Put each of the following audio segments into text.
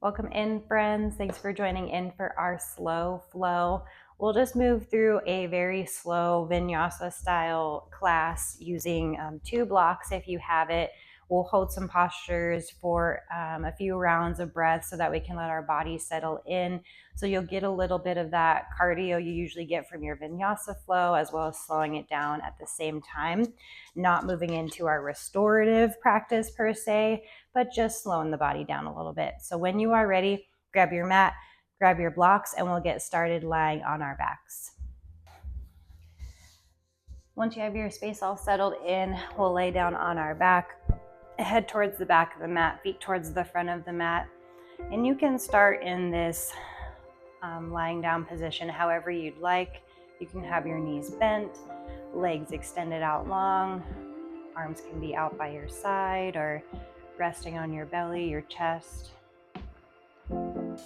Welcome in, friends. Thanks for joining in for our slow flow. We'll just move through a very slow vinyasa style class using 2 blocks if you have it. We'll hold some postures for a few rounds of breath so that we can let our body settle in. So you'll get a little bit of that cardio you usually get from your vinyasa flow, as well as slowing it down at the same time. Not moving into our restorative practice per se, but just slowing the body down a little bit. So when you are ready, grab your mat, grab your blocks, and we'll get started lying on our backs. Once you have your space all settled in, we'll lay down on our back, head towards the back of the mat, feet towards the front of the mat. And you can start in this lying down position however you'd like. You can have your knees bent, legs extended out long, arms can be out by your side or resting on your belly, your chest. And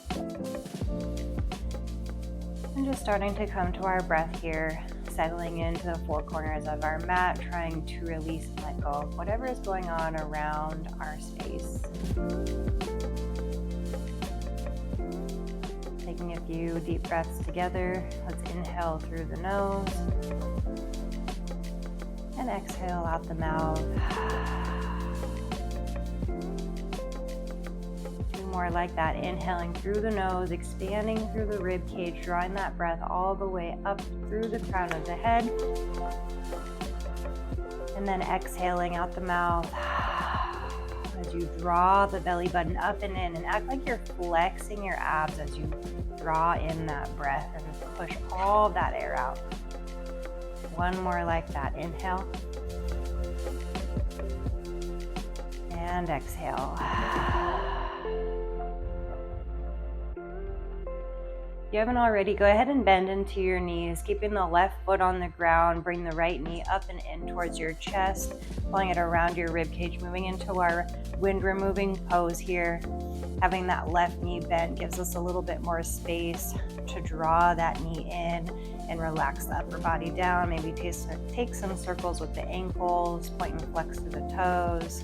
just starting to come to our breath here, settling into the 4 corners of our mat, trying to release and let go of whatever is going on around our space. Taking a few deep breaths together. Let's inhale through the nose and exhale out the mouth. More like that, inhaling through the nose, expanding through the rib cage, drawing that breath all the way up through the crown of the head, and then exhaling out the mouth as you draw the belly button up and in, and act like you're flexing your abs as you draw in that breath and push all that air out. One more like that. Inhale and exhale. If you haven't already, go ahead and bend into your knees, keeping the left foot on the ground. Bring the right knee up and in towards your chest, pulling it around your rib cage, moving into our wind removing pose here. Having that left knee bent gives us a little bit more space to draw that knee in and relax the upper body down. Maybe take some circles with the ankles, point and flex through the toes.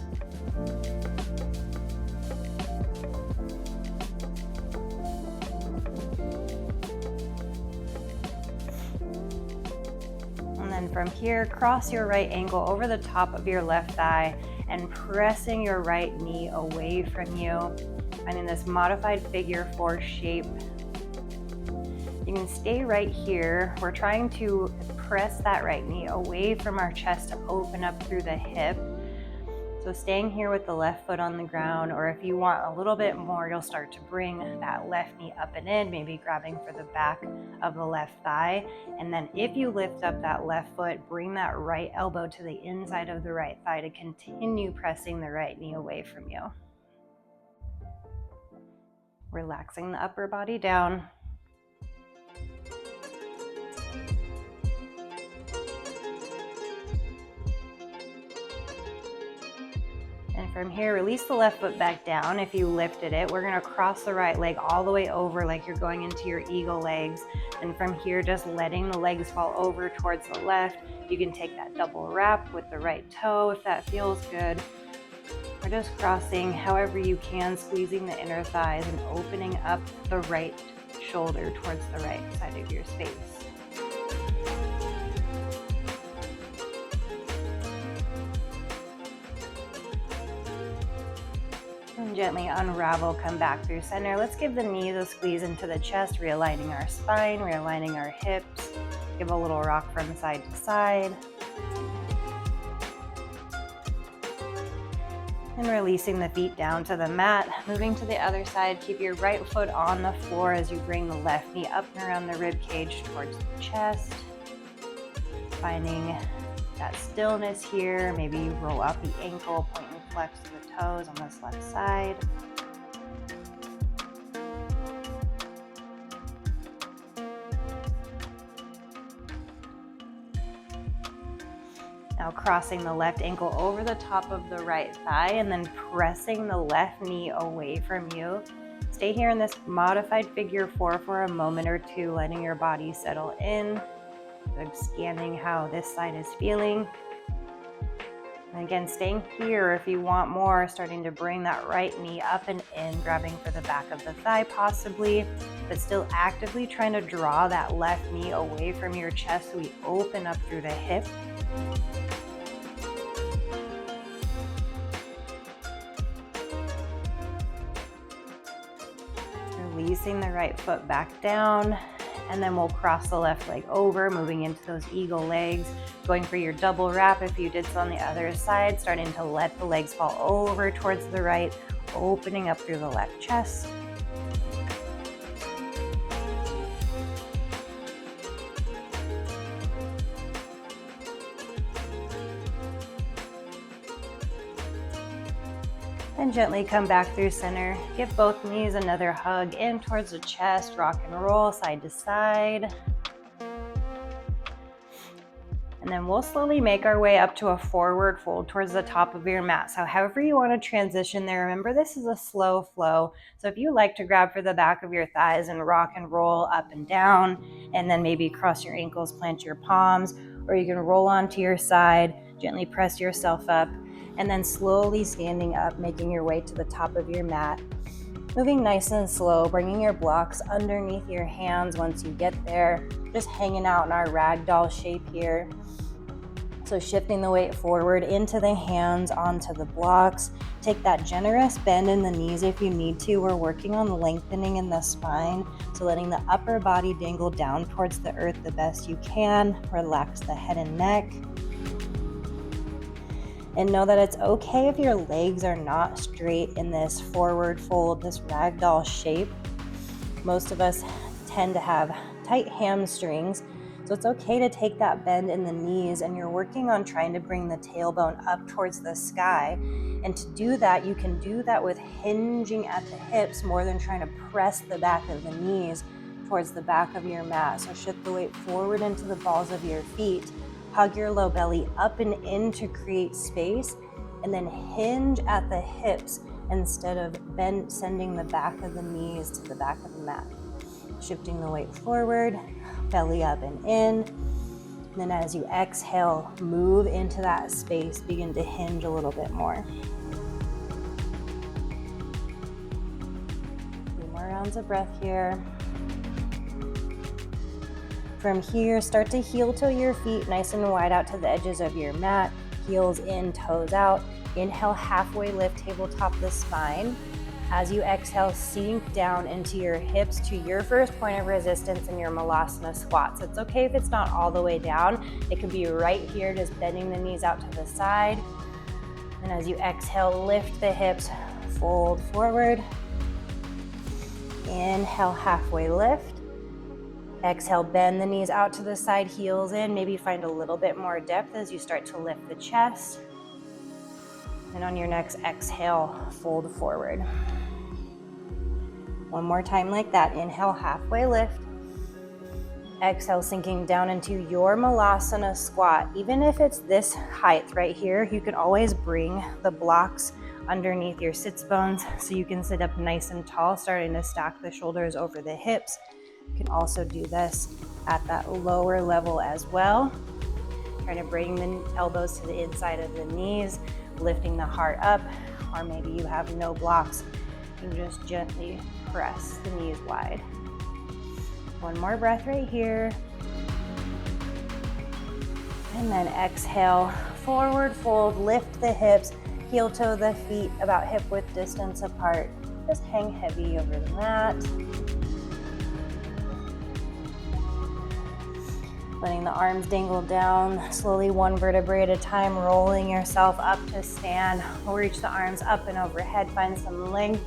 From here, cross your right ankle over the top of your left thigh and pressing your right knee away from you. Finding this modified figure 4 shape. You can stay right here. We're trying to press that right knee away from our chest to open up through the hip. So staying here with the left foot on the ground, or if you want a little bit more, you'll start to bring that left knee up and in, maybe grabbing for the back of the left thigh. And then if you lift up that left foot, bring that right elbow to the inside of the right thigh to continue pressing the right knee away from you. Relaxing the upper body down. And from here, release the left foot back down. If you lifted it, we're gonna cross the right leg all the way over like you're going into your eagle legs. And from here, just letting the legs fall over towards the left. You can take that double wrap with the right toe if that feels good. Or just crossing however you can, squeezing the inner thighs and opening up the right shoulder towards the right side of your space. And gently unravel, come back through center. Let's give the knees a squeeze into the chest, realigning our spine, realigning our hips. Give a little rock from side to side. And releasing the feet down to the mat. Moving to the other side, keep your right foot on the floor as you bring the left knee up and around the rib cage towards the chest. Finding that stillness here. Maybe you roll out the ankle, point and flex the toes on this left side. Now crossing the left ankle over the top of the right thigh and then pressing the left knee away from you. Stay here in this modified figure 4 for a moment or two, letting your body settle in. Scanning how this side is feeling. And again, staying here if you want more, starting to bring that right knee up and in, grabbing for the back of the thigh possibly, but still actively trying to draw that left knee away from your chest so we open up through the hip. Releasing the right foot back down, and then we'll cross the left leg over, moving into those eagle legs, going for your double wrap if you did so on the other side, starting to let the legs fall over towards the right, opening up through the left chest. And gently come back through center. Give both knees another hug in towards the chest, rock and roll side to side. And then we'll slowly make our way up to a forward fold towards the top of your mat. So however you want to transition there, remember this is a slow flow. So if you like to grab for the back of your thighs and rock and roll up and down, and then maybe cross your ankles, plant your palms, or you can roll onto your side, gently press yourself up, and then slowly standing up, making your way to the top of your mat. Moving nice and slow, bringing your blocks underneath your hands once you get there. Just hanging out in our ragdoll shape here. So shifting the weight forward into the hands, onto the blocks. Take that generous bend in the knees if you need to. We're working on lengthening in the spine. So letting the upper body dangle down towards the earth the best you can. Relax the head and neck. And know that it's okay if your legs are not straight in this forward fold, this ragdoll shape. Most of us tend to have tight hamstrings, so it's okay to take that bend in the knees, and you're working on trying to bring the tailbone up towards the sky. And to do that, you can do that with hinging at the hips more than trying to press the back of the knees towards the back of your mat. So shift the weight forward into the balls of your feet. Hug your low belly up and in to create space, and then hinge at the hips instead of sending the back of the knees to the back of the mat. Shifting the weight forward, belly up and in. And then as you exhale, move into that space, begin to hinge a little bit more. 3 more rounds of breath here. From here, start to heel toe your feet nice and wide out to the edges of your mat. Heels in, toes out. Inhale, halfway lift, tabletop the spine. As you exhale, sink down into your hips to your first point of resistance in your Malasana squat. So it's okay if it's not all the way down. It could be right here, just bending the knees out to the side. And as you exhale, lift the hips, fold forward. Inhale, halfway lift. Exhale, bend the knees out to the side, heels in. Maybe find a little bit more depth as you start to lift the chest. And on your next exhale, fold forward. One more time like that. Inhale, halfway lift. Exhale, sinking down into your Malasana squat. Even if it's this height right here, you can always bring the blocks underneath your sits bones so you can sit up nice and tall, starting to stack the shoulders over the hips. You can also do this at that lower level as well. Trying to bring the elbows to the inside of the knees, lifting the heart up, or maybe you have no blocks and just gently press the knees wide. One more breath right here. And then exhale, forward fold, lift the hips, heel toe the feet about hip width distance apart. Just hang heavy over the mat. Letting the arms dangle down, slowly one vertebrae at a time, rolling yourself up to stand. We'll reach the arms up and overhead, find some length,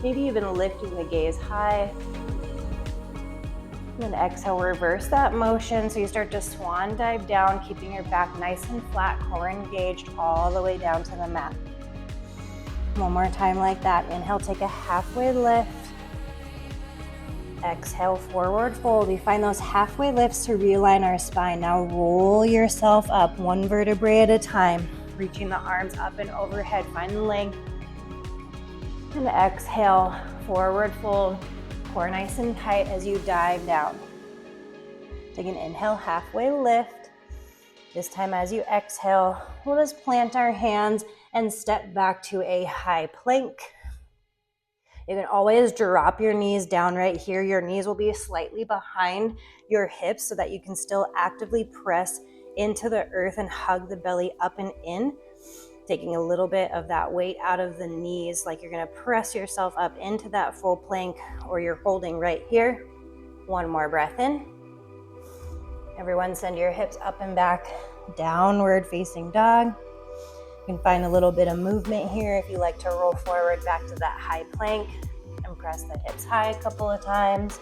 maybe even lifting the gaze high. And then exhale, reverse that motion. So you start to swan dive down, keeping your back nice and flat, core engaged all the way down to the mat. One more time like that. Inhale, take a halfway lift. Exhale, forward fold. We find those halfway lifts to realign our spine. Now roll yourself up one vertebrae at a time, reaching the arms up and overhead. Find length. And exhale, forward fold. Core nice and tight as you dive down. Take an inhale, halfway lift. This time as you exhale, we'll just plant our hands and step back to a high plank. You can always drop your knees down right here. Your knees will be slightly behind your hips so that you can still actively press into the earth and hug the belly up and in, taking a little bit of that weight out of the knees, like you're gonna press yourself up into that full plank, or you're holding right here. One more breath in. Everyone send your hips up and back, downward facing dog. You can find a little bit of movement here if you like to roll forward back to that high plank and press the hips high a couple of times.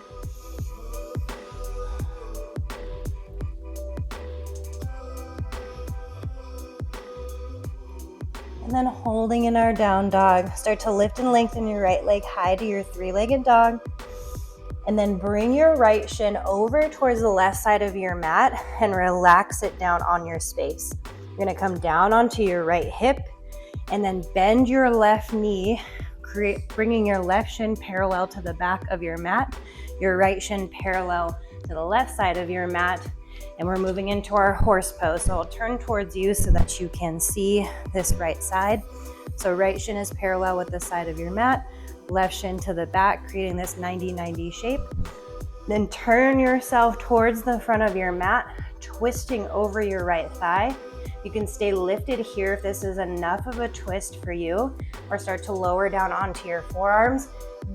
And then holding in our down dog, start to lift and lengthen your right leg high to your three-legged dog. And then bring your right shin over towards the left side of your mat and relax it down on your space. You're gonna come down onto your right hip and then bend your left knee, bringing your left shin parallel to the back of your mat, your right shin parallel to the left side of your mat. And we're moving into our horse pose. So I'll turn towards you so that you can see this right side. So right shin is parallel with the side of your mat, left shin to the back, creating this 90-90 shape. Then turn yourself towards the front of your mat, twisting over your right thigh. You can stay lifted here if this is enough of a twist for you, or start to lower down onto your forearms,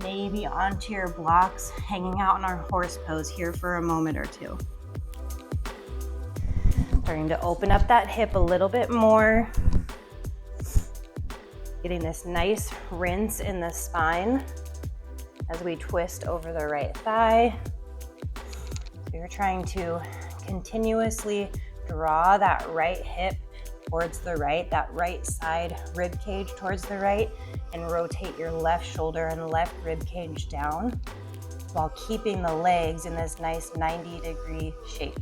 maybe onto your blocks, hanging out in our horse pose here for a moment or two. Starting to open up that hip a little bit more. Getting this nice rinse in the spine as we twist over the right thigh. So you're trying to continuously draw that right hip towards the right, that right side rib cage towards the right, and rotate your left shoulder and left rib cage down while keeping the legs in this nice 90-degree shape.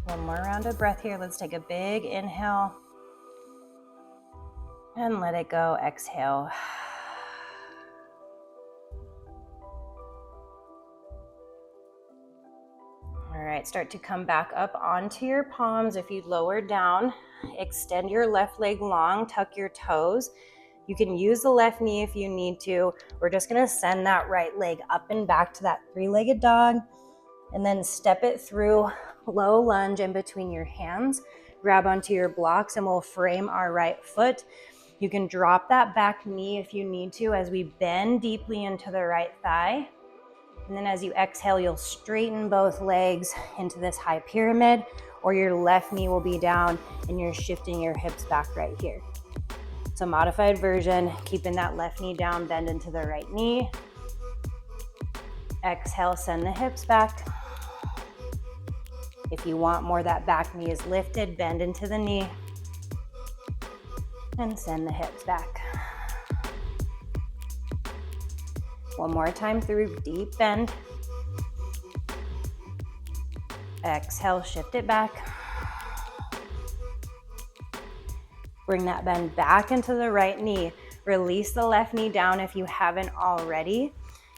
One more round of breath here. Let's take a big inhale and let it go. Exhale. All right, start to come back up onto your palms. If you lower down, extend your left leg long, tuck your toes. You can use the left knee if you need to. We're just gonna send that right leg up and back to that three-legged dog, and then step it through low lunge in between your hands. Grab onto your blocks and we'll frame our right foot. You can drop that back knee if you need to as we bend deeply into the right thigh. And then as you exhale, you'll straighten both legs into this high pyramid, or your left knee will be down and you're shifting your hips back right here. So modified version, keeping that left knee down, bend into the right knee. Exhale, send the hips back. If you want more, that back knee is lifted, bend into the knee, and send the hips back. One more time through, deep bend. Exhale, shift it back. Bring that bend back into the right knee. Release the left knee down if you haven't already.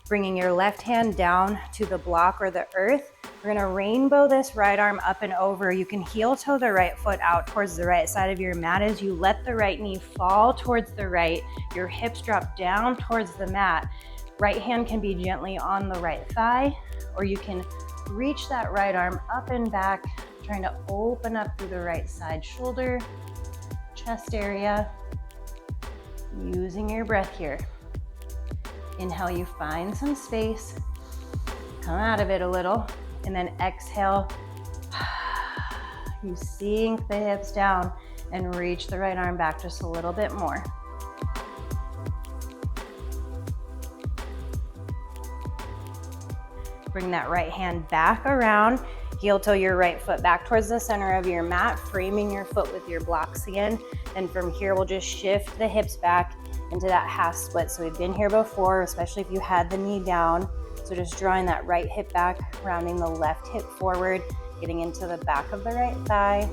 Bringing your left hand down to the block or the earth. We're gonna rainbow this right arm up and over. You can heel toe the right foot out towards the right side of your mat as you let the right knee fall towards the right. Your hips drop down towards the mat. Right hand can be gently on the right thigh, or you can reach that right arm up and back, trying to open up through the right side shoulder, chest area, using your breath here. Inhale, you find some space, come out of it a little, and then exhale, you sink the hips down and reach the right arm back just a little bit more. Bring that right hand back around, heel toe your right foot back towards the center of your mat, framing your foot with your blocks again. And from here, we'll just shift the hips back into that half split. So we've been here before, especially if you had the knee down. So just drawing that right hip back, rounding the left hip forward, getting into the back of the right thigh.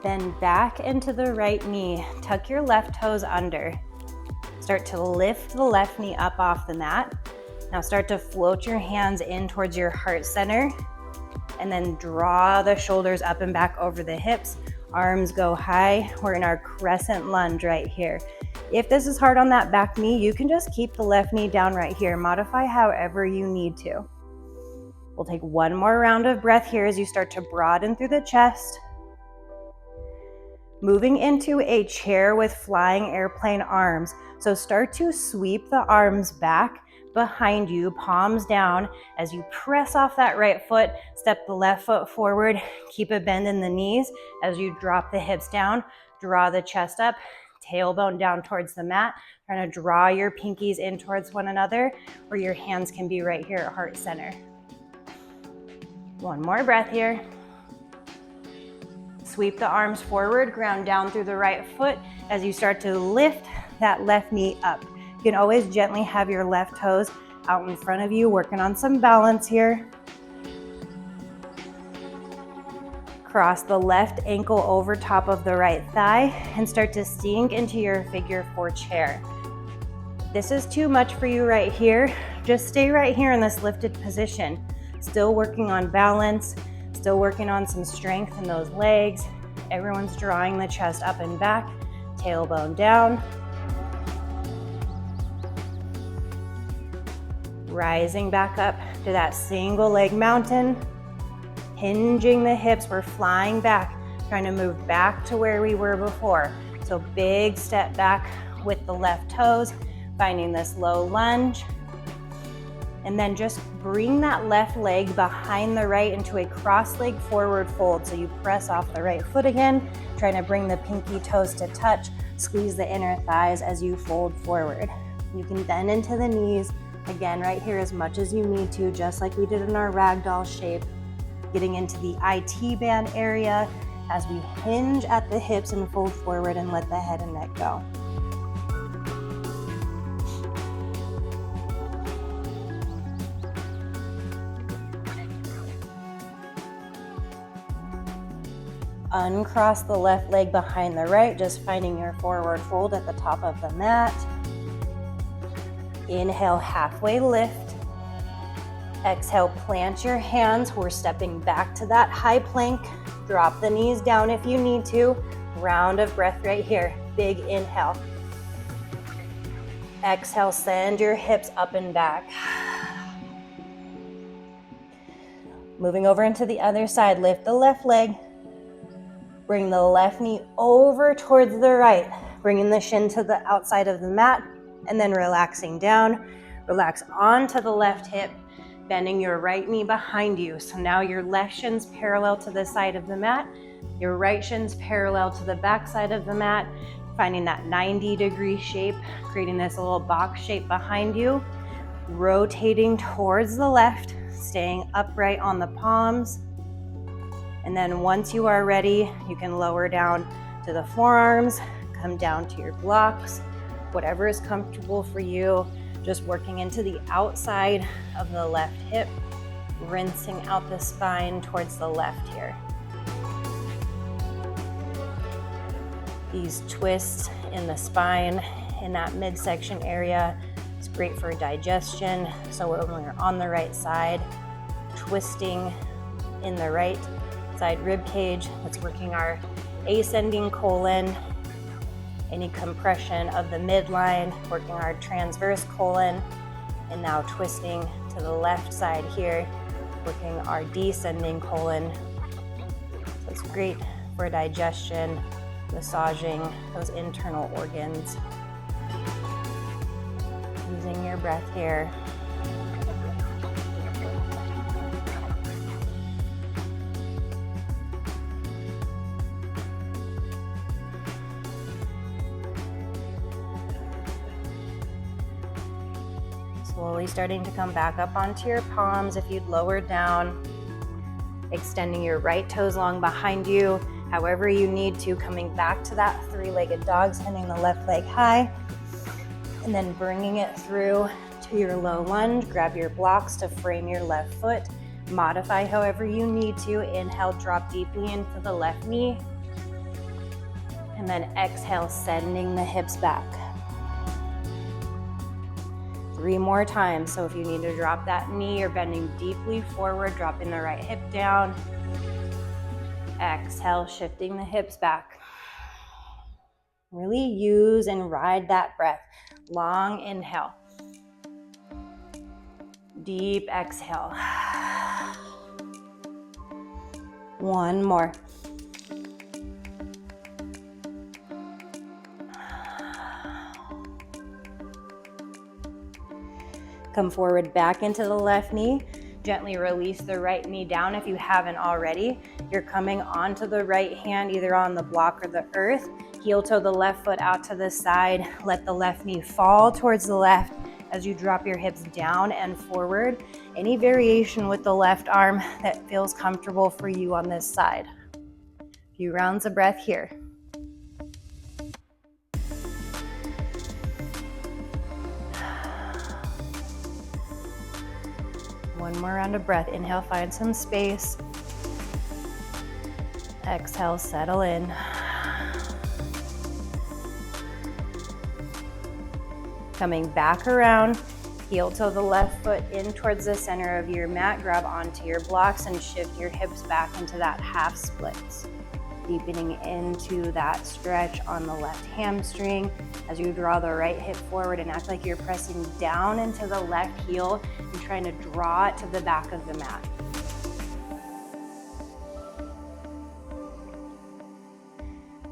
Bend back into the right knee. Tuck your left toes under. Start to lift the left knee up off the mat. Now start to float your hands in towards your heart center, and then draw the shoulders up and back over the hips. Arms go high. We're in our crescent lunge right here. If this is hard on that back knee, you can just keep the left knee down right here. Modify however you need to. We'll take one more round of breath here as you start to broaden through the chest. Moving into a chair with flying airplane arms. So start to sweep the arms back behind you, palms down. As you press off that right foot, step the left foot forward, keep a bend in the knees. As you drop the hips down, draw the chest up, tailbone down towards the mat. Trying to draw your pinkies in towards one another, or your hands can be right here at heart center. One more breath here. Sweep the arms forward, ground down through the right foot as you start to lift that left knee up. You can always gently have your left toes out in front of you, working on some balance here. Cross the left ankle over top of the right thigh and start to sink into your figure 4 chair. If this is too much for you right here, just stay right here in this lifted position. Still working on balance, still working on some strength in those legs. Everyone's drawing the chest up and back, tailbone down. Rising back up to that single leg mountain, hinging the hips. We're flying back, trying to move back to where we were before. So big step back with the left toes, finding this low lunge. And then just bring that left leg behind the right into a cross leg forward fold. So you press off the right foot again, trying to bring the pinky toes to touch, squeeze the inner thighs as you fold forward. You can bend into the knees, again, right here as much as you need to, just like we did in our ragdoll shape. Getting into the IT band area as we hinge at the hips and fold forward and let the head and neck go. Uncross the left leg behind the right, just finding your forward fold at the top of the mat. Inhale, halfway lift. Exhale, plant your hands. We're stepping back to that high plank. Drop the knees down if you need to. Round of breath right here. Big inhale. Exhale, send your hips up and back. Moving over into the other side, lift the left leg. Bring the left knee over towards the right, bringing the shin to the outside of the mat, and then relaxing down. Relax onto the left hip, bending your right knee behind you. So now your left shin's parallel to the side of the mat, your right shin's parallel to the back side of the mat, finding that 90-degree shape, creating this little box shape behind you, rotating towards the left, staying upright on the palms. And then once you are ready, you can lower down to the forearms, come down to your blocks, whatever is comfortable for you, just working into the outside of the left hip, rinsing out the spine towards the left here. These twists in the spine, in that midsection area, is great for digestion. So when we're on the right side, twisting in the right side rib cage, that's working our ascending colon. Any compression of the midline, working our transverse colon, and now twisting to the left side here, working our descending colon. So it's great for digestion, massaging those internal organs. Using your breath here. Slowly starting to come back up onto your palms if you'd lower down. Extending your right toes long behind you, however you need to, coming back to that three-legged dog, sending the left leg high, and then bringing it through to your low lunge. Grab your blocks to frame your left foot. Modify however you need to. Inhale, drop deeply into the left knee. And then exhale, sending the hips back. 3 more times. So if you need to drop that knee, you're bending deeply forward, dropping the right hip down. Exhale, shifting the hips back. Really use and ride that breath. Long inhale. Deep exhale. One more. Come forward back into the left knee. Gently release the right knee down if you haven't already. You're coming onto the right hand, either on the block or the earth. Heel toe the left foot out to the side. Let the left knee fall towards the left as you drop your hips down and forward. Any variation with the left arm that feels comfortable for you on this side. A few rounds of breath here. One more round of breath. Inhale, find some space. Exhale, settle in. Coming back around, heel toe the left foot in towards the center of your mat. Grab onto your blocks and shift your hips back into that half splits. Deepening into that stretch on the left hamstring as you draw the right hip forward and act like you're pressing down into the left heel and trying to draw it to the back of the mat.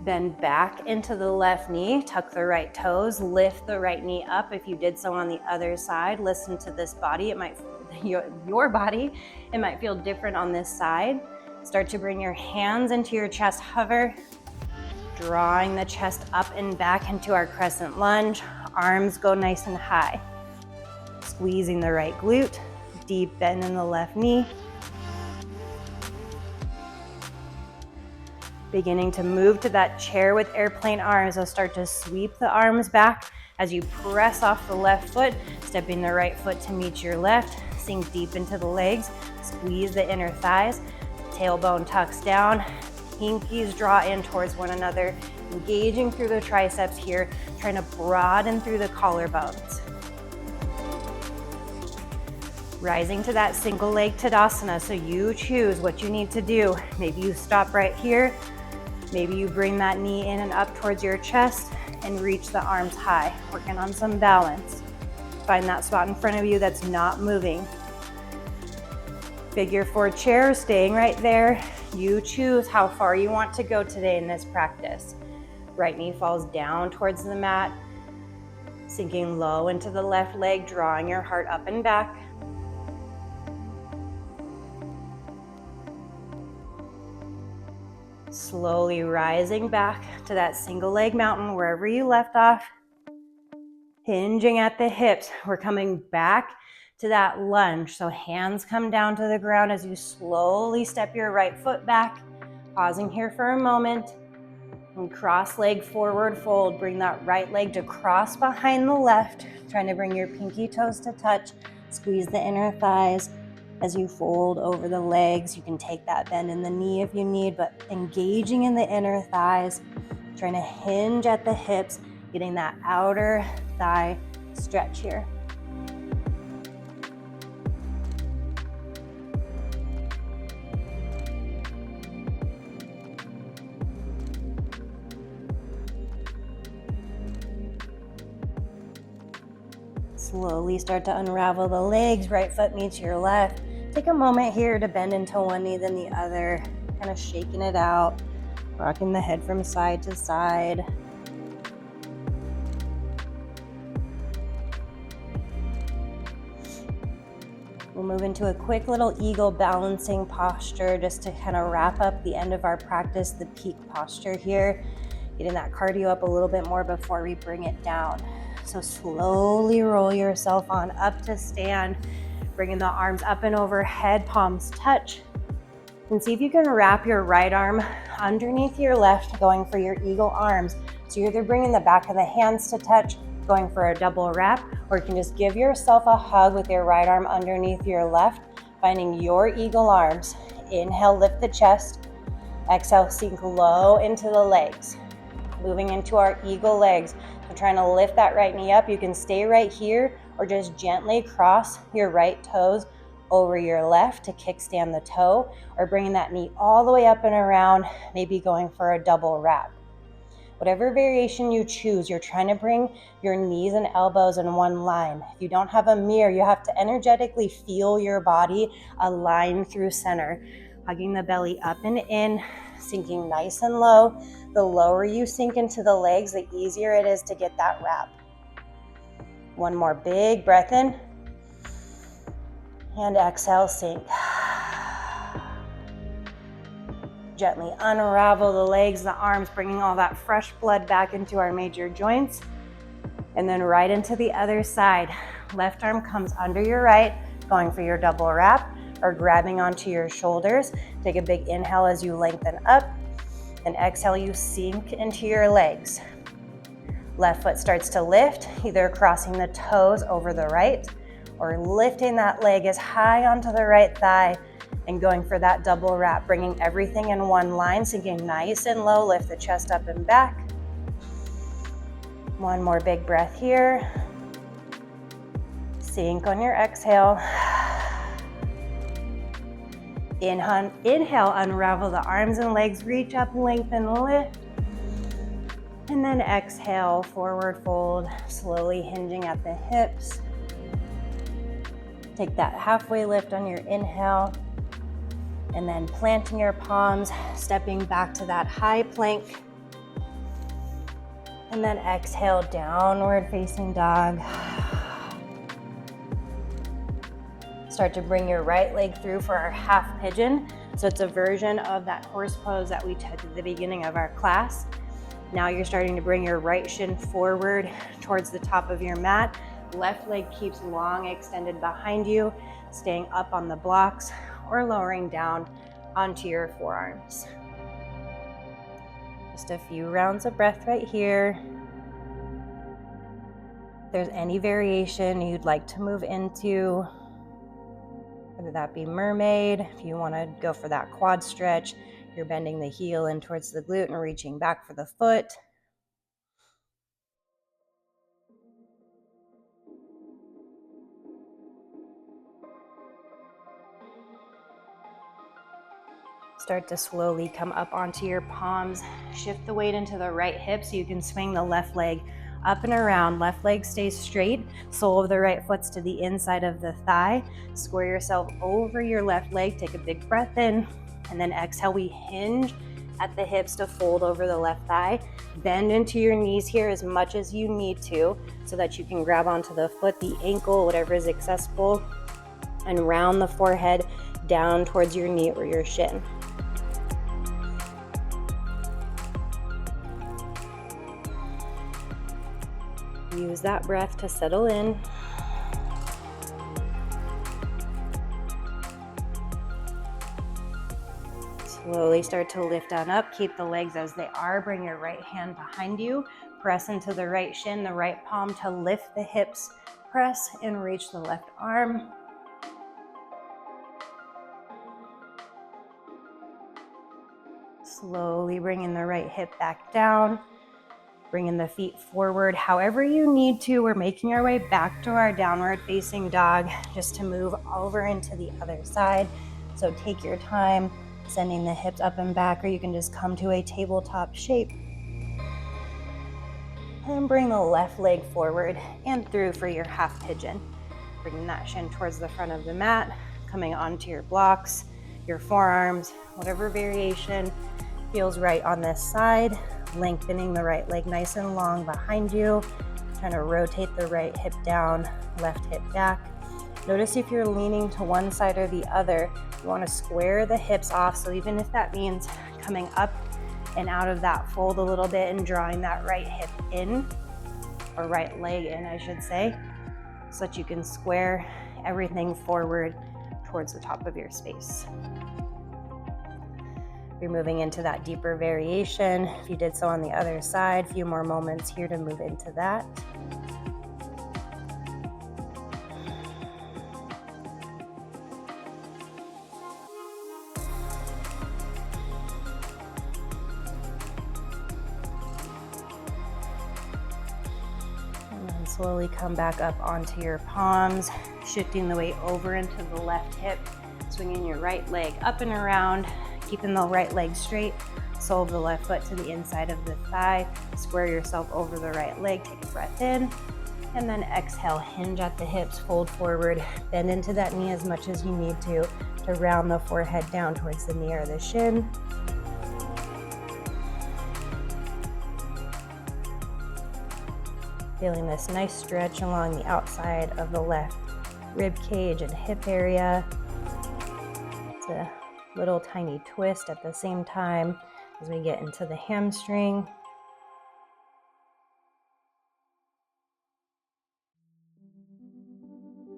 Bend back into the left knee, tuck the right toes, lift the right knee up. If you did so on the other side, listen to this body. It might, your body, it might feel different on this side. Start to bring your hands into your chest, hover, drawing the chest up and back into our crescent lunge. Arms go nice and high. Squeezing the right glute, deep bend in the left knee. Beginning to move to that chair with airplane arms. So start to sweep the arms back as you press off the left foot, stepping the right foot to meet your left. Sink deep into the legs, squeeze the inner thighs. Tailbone tucks down, pinkies draw in towards one another, engaging through the triceps here, trying to broaden through the collarbones. Rising to that single leg Tadasana, so you choose what you need to do. Maybe you stop right here, maybe you bring that knee in and up towards your chest and reach the arms high, working on some balance. Find that spot in front of you that's not moving. Figure 4 chair, staying right there. You choose how far you want to go today in this practice. Right knee falls down towards the mat, sinking low into the left leg, drawing your heart up and back. Slowly rising back to that single leg mountain wherever you left off. Hinging at the hips. We're coming back to that lunge. So hands come down to the ground as you slowly step your right foot back. Pausing here for a moment. And cross leg forward fold. Bring that right leg to cross behind the left. Trying to bring your pinky toes to touch. Squeeze the inner thighs as you fold over the legs. You can take that bend in the knee if you need, but engaging in the inner thighs. Trying to hinge at the hips. Getting that outer thigh stretch here. Slowly start to unravel the legs. Right foot meets your left. Take a moment here to bend into one knee then the other, kind of shaking it out, rocking the head from side to side. We'll move into a quick little eagle balancing posture just to kind of wrap up the end of our practice, the peak posture here. Getting that cardio up a little bit more before we bring it down. So slowly roll yourself on up to stand, bringing the arms up and overhead, palms touch. And see if you can wrap your right arm underneath your left, going for your eagle arms. So you're either bringing the back of the hands to touch, going for a double wrap, or you can just give yourself a hug with your right arm underneath your left, finding your eagle arms. Inhale, lift the chest. Exhale, sink low into the legs. moving into our eagle legs. So trying to lift that right knee up. You can stay right here or just gently cross your right toes over your left to kickstand the toe, or bringing that knee all the way up and around, maybe going for a double wrap. Whatever variation you choose, you're trying to bring your knees and elbows in one line. If you don't have a mirror, you have to energetically feel your body align through center. Hugging the belly up and in, sinking nice and low. The lower you sink into the legs, the easier it is to get that wrap. One more big breath in. And exhale, sink. Gently unravel the legs, the arms, bringing all that fresh blood back into our major joints. And then right into the other side. Left arm comes under your right, going for your double wrap or grabbing onto your shoulders. Take a big inhale as you lengthen up, and exhale, you sink into your legs. Left foot starts to lift, either crossing the toes over the right or lifting that leg as high onto the right thigh and going for that double wrap, bringing everything in one line, sinking nice and low, lift the chest up and back. One more big breath here. Sink on your exhale. Inhale, unravel the arms and legs, reach up, lengthen, lift. And then exhale, forward fold, slowly hinging at the hips. Take that halfway lift on your inhale, and then planting your palms, stepping back to that high plank. And then exhale, downward facing dog. Start to bring your right leg through for our half pigeon. So it's a version of that horse pose that we took at the beginning of our class. Now you're starting to bring your right shin forward towards the top of your mat. Left leg keeps long extended behind you, staying up on the blocks or lowering down onto your forearms. Just a few rounds of breath right here. If there's any variation you'd like to move into, whether that be mermaid, if you want to go for that quad stretch, you're bending the heel in towards the glute and reaching back for the foot. Start to slowly come up onto your palms. Shift the weight into the right hip so you can swing the left leg up and around. Left leg stays straight. Sole of the right foot's to the inside of the thigh. Square yourself over your left leg. Take a big breath in. And then exhale, we hinge at the hips to fold over the left thigh. Bend into your knees here as much as you need to so that you can grab onto the foot, the ankle, whatever is accessible, and round the forehead down towards your knee or your shin. Use that breath to settle in. Slowly start to lift on up. Keep the legs as they are. Bring your right hand behind you. Press into the right shin, the right palm to lift the hips. Press and reach the left arm. Slowly bringing the right hip back down. Bringing the feet forward however you need to. We're making our way back to our downward facing dog just to move over into the other side. So take your time sending the hips up and back, or you can just come to a tabletop shape. And bring the left leg forward and through for your half pigeon. Bringing that shin towards the front of the mat, coming onto your blocks, your forearms, whatever variation feels right on this side. Lengthening the right leg nice and long behind you. Trying to rotate the right hip down, left hip back. Notice if you're leaning to one side or the other, you want to square the hips off. So even if that means coming up and out of that fold a little bit and drawing that right hip in, or right leg in, I should say, so that you can square everything forward towards the top of your space. You're moving into that deeper variation. If you did so on the other side, a few more moments here to move into that. Slowly come back up onto your palms, shifting the weight over into the left hip, swinging your right leg up and around, keeping the right leg straight, sole of the left foot to the inside of the thigh, square yourself over the right leg, take a breath in, and then exhale, hinge at the hips, fold forward, bend into that knee as much as you need to round the forehead down towards the knee or the shin. Feeling this nice stretch along the outside of the left rib cage and hip area. It's a little tiny twist at the same time as we get into the hamstring.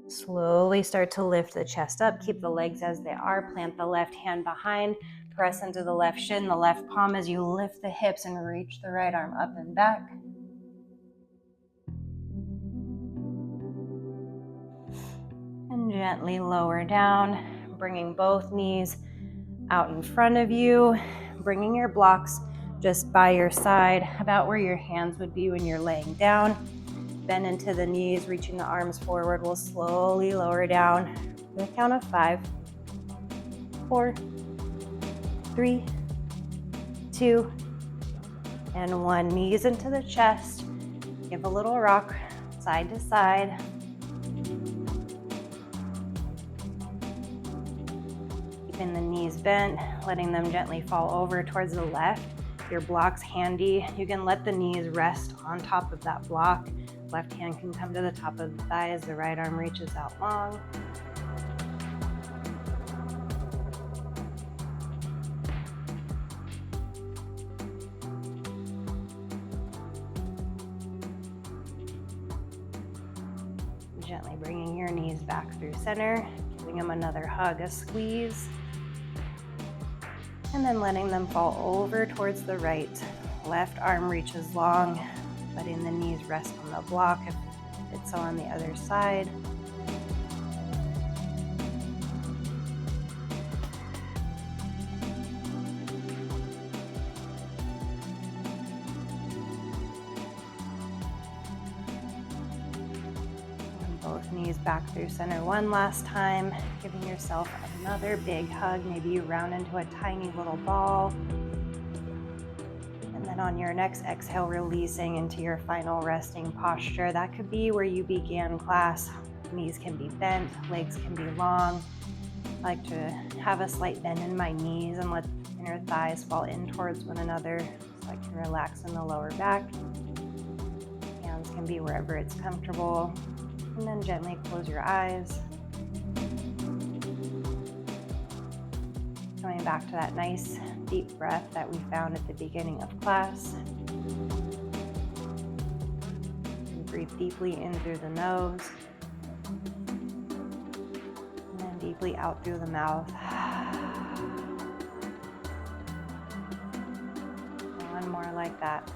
Slowly start to lift the chest up, keep the legs as they are, plant the left hand behind, press into the left shin, the left palm as you lift the hips and reach the right arm up and back. And gently lower down, bringing both knees out in front of you, bringing your blocks just by your side, about where your hands would be when you're laying down. Bend into the knees, reaching the arms forward. We'll slowly lower down with a count of 5, 4, 3, 2, and 1. Knees into the chest. Give a little rock side to side. Keeping the knees bent, letting them gently fall over towards the left. Your block's handy. You can let the knees rest on top of that block. Left hand can come to the top of the thigh as the right arm reaches out long. Gently bringing your knees back through center, giving them another hug, a squeeze, and then letting them fall over towards the right. Left arm reaches long, letting the knees rest on the block if it's so on the other side. And both knees back through center one last time, giving yourself another big hug. Maybe you round into a tiny little ball. And on your next exhale, releasing into your final resting posture. That could be where you began class. Knees can be bent, legs can be long. I like to have a slight bend in my knees and let the inner thighs fall in towards one another so I can relax in the lower back. Hands can be wherever it's comfortable. And then gently close your eyes. Coming back to that nice deep breath that we found at the beginning of class. And breathe deeply in through the nose. And then deeply out through the mouth. One more like that.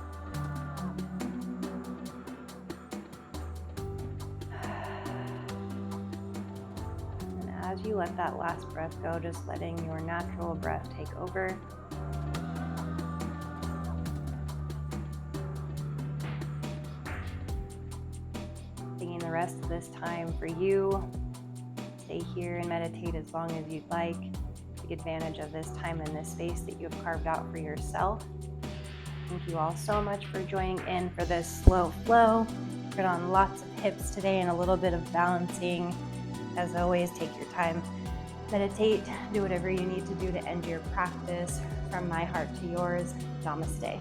As you let that last breath go, just letting your natural breath take over. Taking the rest of this time for you. Stay here and meditate as long as you'd like. Take advantage of this time and this space that you have carved out for yourself. Thank you all so much for joining in for this slow flow. Put on lots of hips today and a little bit of balancing. As always, take your time, meditate, do whatever you need to do to end your practice. From my heart to yours, namaste.